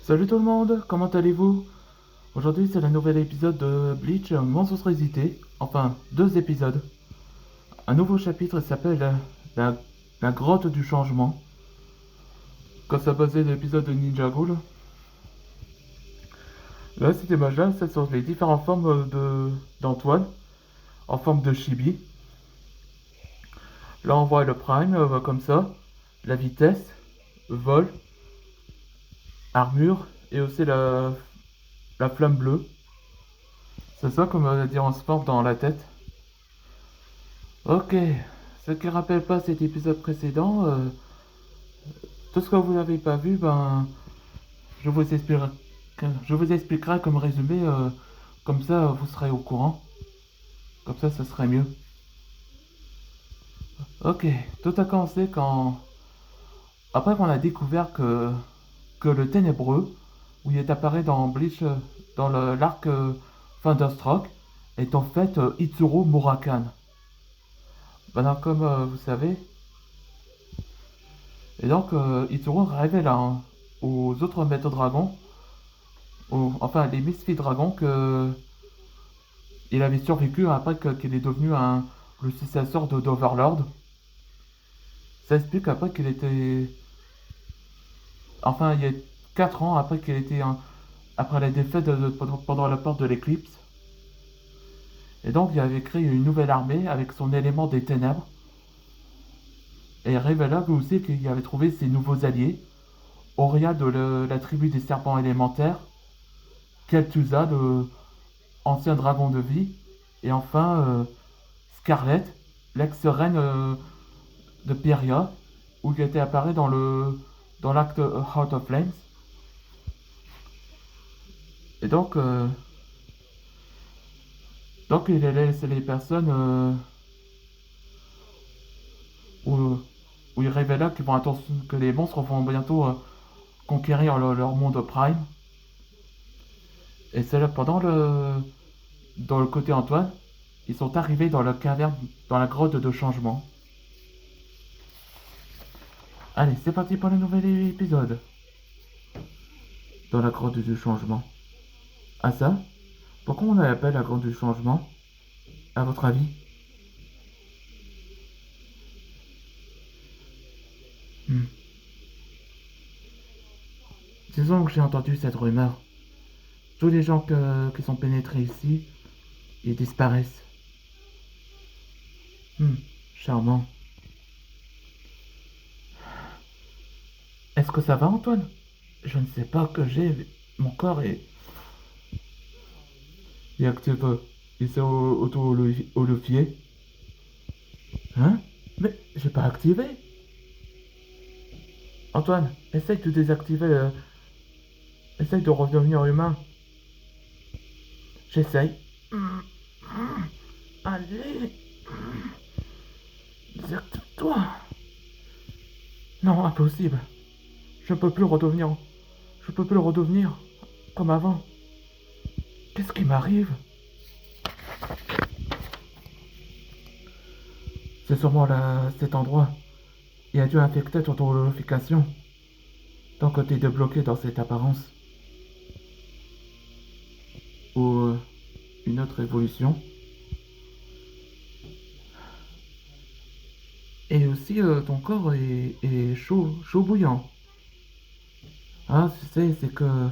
Salut tout le monde, comment allez-vous? Aujourd'hui c'est le nouvel épisode de Bleach Monstruosité, enfin deux épisodes. Un nouveau chapitre s'appelle la, la grotte du changement, quand ça basé de l'épisode de Ninja Ghoul. Là cette image-là, c'est sur les différentes formes d'Antoine, en forme de chibi. Là on voit le prime comme ça, la vitesse, vol, armure et aussi la flamme bleue. C'est ça comme dire on se forme dans la tête. Ok, ce qui rappelle pas cet épisode précédent, tout ce que vous n'avez pas vu, ben, je vous expliquerai, je vous expliquerai comme résumé, comme ça vous serez au courant, comme ça ce serait mieux. Ok, tout a commencé quand, après qu'on a découvert que le ténébreux, où il est apparu dans Bleach, dans l'arc Thunderstroke, est en fait Itsuru Murakan. Ben, comme vous savez, et donc Itsuru révèle aux autres maîtres dragons enfin les Misfits Dragons que il avait survécu après qu'il est devenu le successeur d'Overlord. Ça explique après qu'il était enfin il y a 4 ans après qu'il était après la défaite pendant la porte de l'éclipse. Et donc il avait créé une nouvelle armée avec son élément des ténèbres. Et il révéla aussi qu'il avait trouvé ses nouveaux alliés. Auria de la tribu des serpents élémentaires, Kel'Thuzad, ancien dragon de vie, et enfin Scarlet, l'ex-reine de Pyria, où il était apparu dans l'acte Heart of Flames. Et donc il a laissé les personnes où, où il révéla que les monstres vont bientôt conquérir leur monde prime. Et c'est là dans le côté Antoine, ils sont arrivés dans la caverne, dans la grotte de changement. Allez, c'est parti pour le nouvel épisode. Dans la grotte du changement. Ah ça? Pourquoi on l'appelle la grotte du changement? À votre avis? Hmm. Disons que j'ai entendu cette rumeur. Tous les gens qui sont pénétrés ici, ils disparaissent. Hmm. Charmant. Est-ce que ça va, Antoine? Je ne sais pas que j'ai... Mon corps est active. Il s'est auto-holofié. Hein? Mais j'ai pas activé. Antoine, essaye de désactiver... essaye de redevenir humain. J'essaye. Allez. Désactive-toi. Non, impossible. Je ne peux plus redevenir. Je peux plus redevenir comme avant. Qu'est-ce qui m'arrive? C'est sûrement cet endroit. Il a dû infecter ton holofication. Tant que t'es débloqué dans cette apparence. Ou une autre évolution. Et aussi ton corps est chaud bouillant. Ah, tu sais, c'est que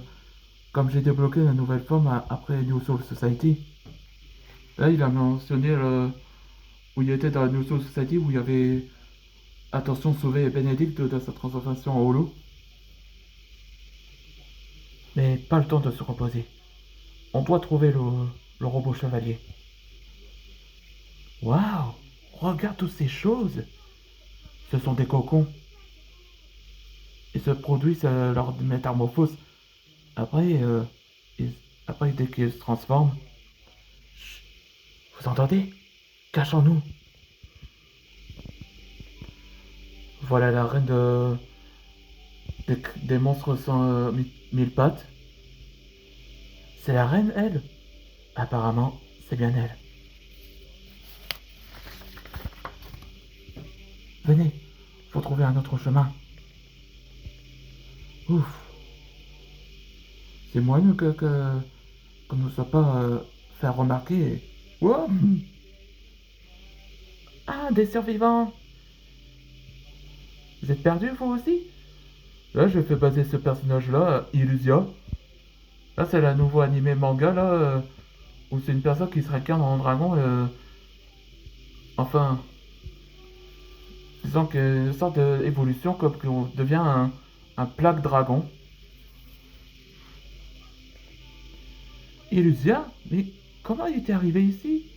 comme j'ai débloqué la nouvelle forme après New Soul Society, là il a mentionné où il était dans la New Soul Society où il y avait attention sauver Bénédicte de sa transformation en holo. Mais pas le temps de se reposer. On doit trouver le robot chevalier. Waouh! Regarde toutes ces choses! Ce sont des cocons. Ils se produisent lors de métamorphose. Après, ils- après dès qu'ils se transforment. Chut, vous entendez? Cachons-nous. Voilà la reine des monstres sans mille pattes. C'est la reine, elle? Apparemment, c'est bien elle. Venez, faut trouver un autre chemin. Ouf. C'est moyen qu'on ne soit pas fait remarquer. Wow. Ah, des survivants! Vous êtes perdus, vous aussi? Là, j'ai fait baser ce personnage-là, Illusia. Là, c'est le nouveau animé manga, là, où c'est une personne qui se réincarne en dragon. Enfin, disons qu'une sorte d'évolution, comme qu'on devient un plaque dragon. Illusia? Mais comment il était arrivé ici?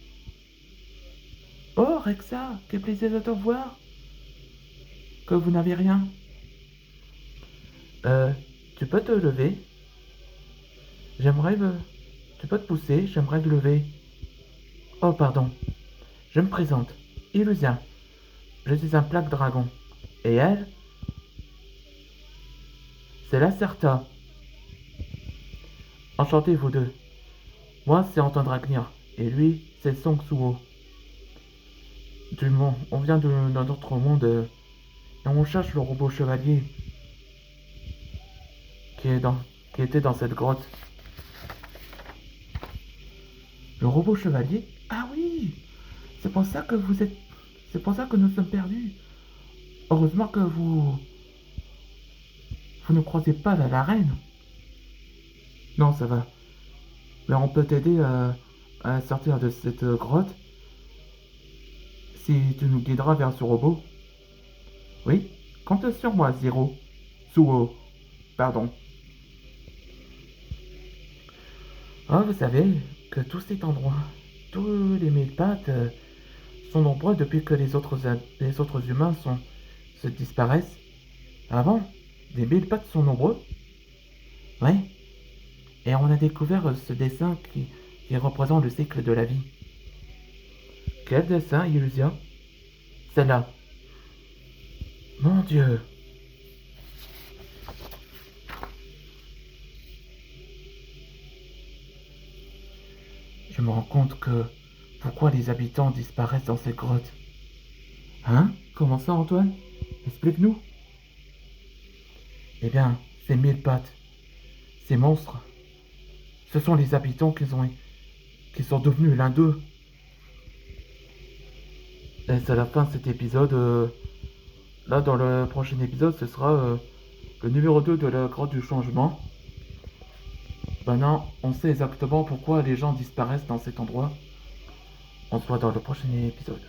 Oh, Rexa, quel plaisir de te revoir. Que vous n'avez rien. Euh, tu peux te lever? J'aimerais me... Tu peux te pousser, j'aimerais te lever. Oh, pardon. Je me présente. Illusia. Je suis un plaque dragon. Et elle, c'est Lacerta. Enchanté vous deux. Moi, c'est Anton Dragnir. Et lui, c'est Song Suo. Du monde. On vient d'un autre monde. Et on cherche le robot chevalier. Qui, est dans, qui était dans cette grotte. Le robot chevalier? Ah oui! C'est pour ça que vous êtes... C'est pour ça que nous sommes perdus. Heureusement que vous ne croisez pas la reine. Non, ça va. Mais on peut t'aider à sortir de cette grotte si tu nous guideras vers ce robot. Oui, compte sur moi, Zero. Suo. Pardon. Ah, vous savez que tous cet endroit, tous les mille pattes sont nombreux depuis que les autres humains se disparaissent. Ah bon? Les mille pattes sont nombreux? Oui. Et on a découvert ce dessin qui représente le cycle de la vie. Quel dessin, Illusion? Celle-là. Mon Dieu. Je me rends compte que... Pourquoi les habitants disparaissent dans ces grottes? Hein? Comment ça, Antoine? Explique-nous. Eh bien, ces mille pattes, ces monstres, ce sont les habitants qui sont devenus l'un d'eux. Et c'est la fin de cet épisode. Là, dans le prochain épisode, ce sera le numéro 2 de la grotte du changement. Maintenant, on sait exactement pourquoi les gens disparaissent dans cet endroit. On se voit dans le prochain épisode.